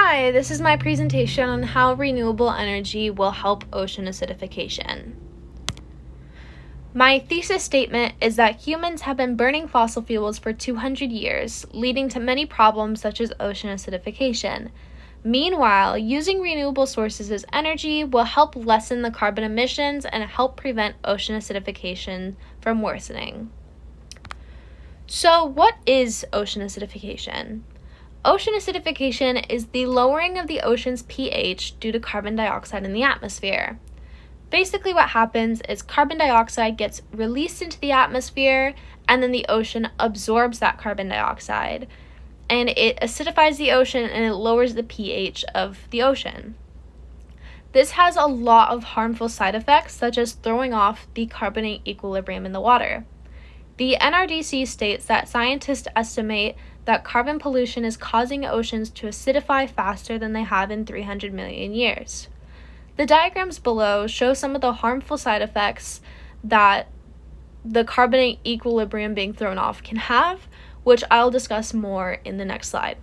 Hi, this is my presentation on how renewable energy will help ocean acidification. My thesis statement is that humans have been burning fossil fuels for 200 years, leading to many problems such as ocean acidification. Meanwhile, using renewable sources as energy will help lessen the carbon emissions and help prevent ocean acidification from worsening. So, what is ocean acidification? Ocean acidification is the lowering of the ocean's pH due to carbon dioxide in the atmosphere. Basically, what happens is carbon dioxide gets released into the atmosphere, and then the ocean absorbs that carbon dioxide. And it acidifies the ocean and it lowers the pH of the ocean. This has a lot of harmful side effects, such as throwing off the carbonate equilibrium in the water. The NRDC states that scientists estimate that carbon pollution is causing oceans to acidify faster than they have in 300 million years. The diagrams below show some of the harmful side effects that the carbonate equilibrium being thrown off can have, which I'll discuss more in the next slide.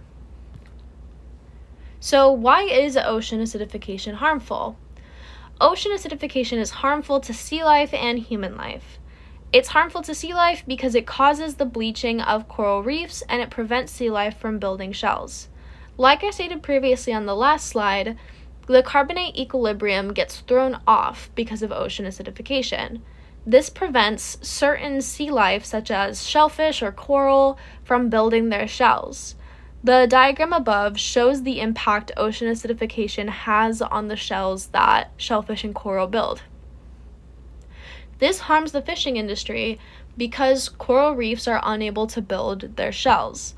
So, why is ocean acidification harmful? Ocean acidification is harmful to sea life and human life. It's harmful to sea life because it causes the bleaching of coral reefs and it prevents sea life from building shells. Like I stated previously on the last slide, the carbonate equilibrium gets thrown off because of ocean acidification. This prevents certain sea life, such as shellfish or coral, from building their shells. The diagram above shows the impact ocean acidification has on the shells that shellfish and coral build. This harms the fishing industry because coral reefs are unable to build their shells.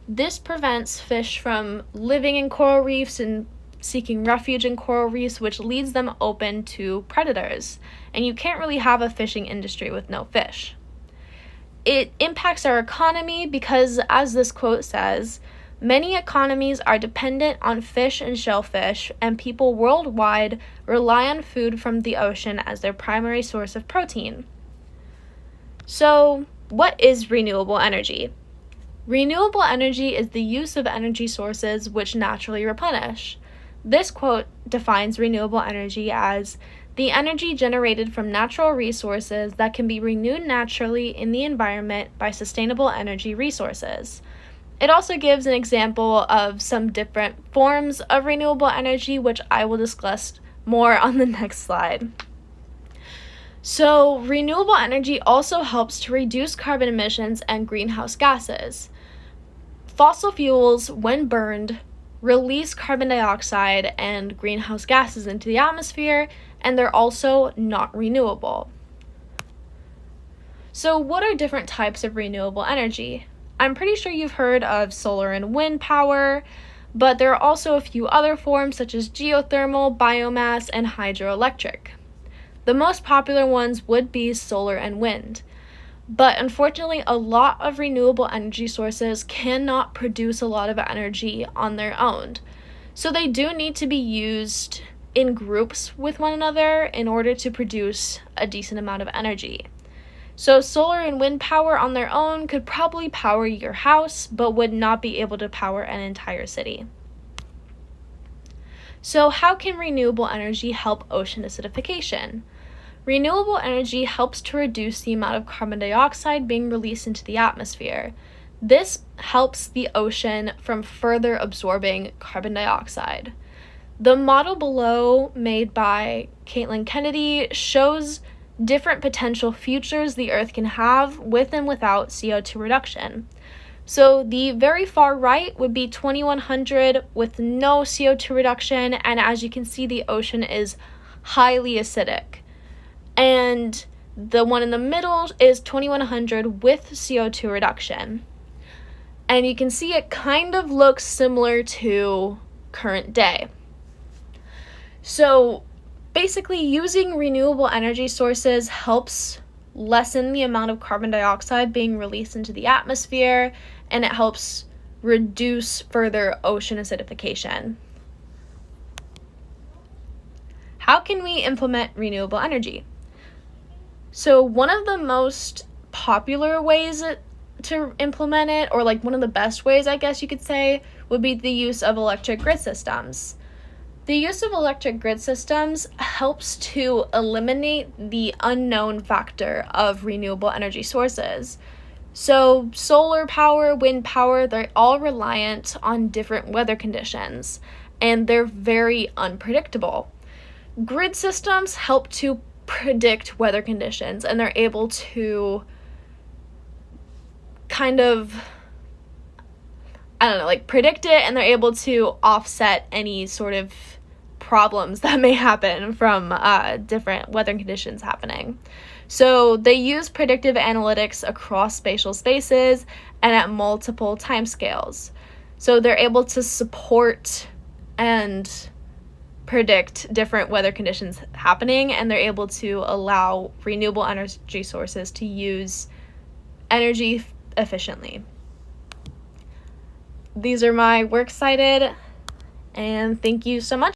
This prevents fish from living in coral reefs and seeking refuge in coral reefs, which leaves them open to predators. And you can't really have a fishing industry with no fish. It impacts our economy because, as this quote says, many economies are dependent on fish and shellfish, and people worldwide rely on food from the ocean as their primary source of protein. So, what is renewable energy? Renewable energy is the use of energy sources which naturally replenish. This quote defines renewable energy as the energy generated from natural resources that can be renewed naturally in the environment by sustainable energy resources. It also gives an example of some different forms of renewable energy, which I will discuss more on the next slide. So, renewable energy also helps to reduce carbon emissions and greenhouse gases. Fossil fuels, when burned, release carbon dioxide and greenhouse gases into the atmosphere, and they're also not renewable. So, what are different types of renewable energy? I'm pretty sure you've heard of solar and wind power, but there are also a few other forms such as geothermal, biomass, and hydroelectric. The most popular ones would be solar and wind. But unfortunately, a lot of renewable energy sources cannot produce a lot of energy on their own. So they do need to be used in groups with one another in order to produce a decent amount of energy. So solar and wind power on their own could probably power your house, but would not be able to power an entire city. So how can renewable energy help ocean acidification? Renewable energy helps to reduce the amount of carbon dioxide being released into the atmosphere. This helps the ocean from further absorbing carbon dioxide. The model below, made by Caitlin Kennedy, shows different potential futures the Earth can have with and without CO2 reduction. So the very far right would be 2100 with no CO2 reduction, and as you can see, the ocean is highly acidic. And the one in the middle is 2100 with CO2 reduction. And you can see it kind of looks similar to current day. So basically, using renewable energy sources helps lessen the amount of carbon dioxide being released into the atmosphere, and it helps reduce further ocean acidification. How can we implement renewable energy? So one of the most popular ways to implement it, or like one of the best ways, I guess you could say, would be the use of electric grid systems. The use of electric grid systems helps to eliminate the unknown factor of renewable energy sources. So solar power, wind power, they're all reliant on different weather conditions, and they're very unpredictable. Grid systems help to predict weather conditions, and they're able to kind of, predict it, and they're able to offset any sort of problems that may happen from different weather conditions happening. So they use predictive analytics across spatial spaces and at multiple timescales. So they're able to support and predict different weather conditions happening, and they're able to allow renewable energy sources to use energy efficiently. These are my works cited, and thank you so much.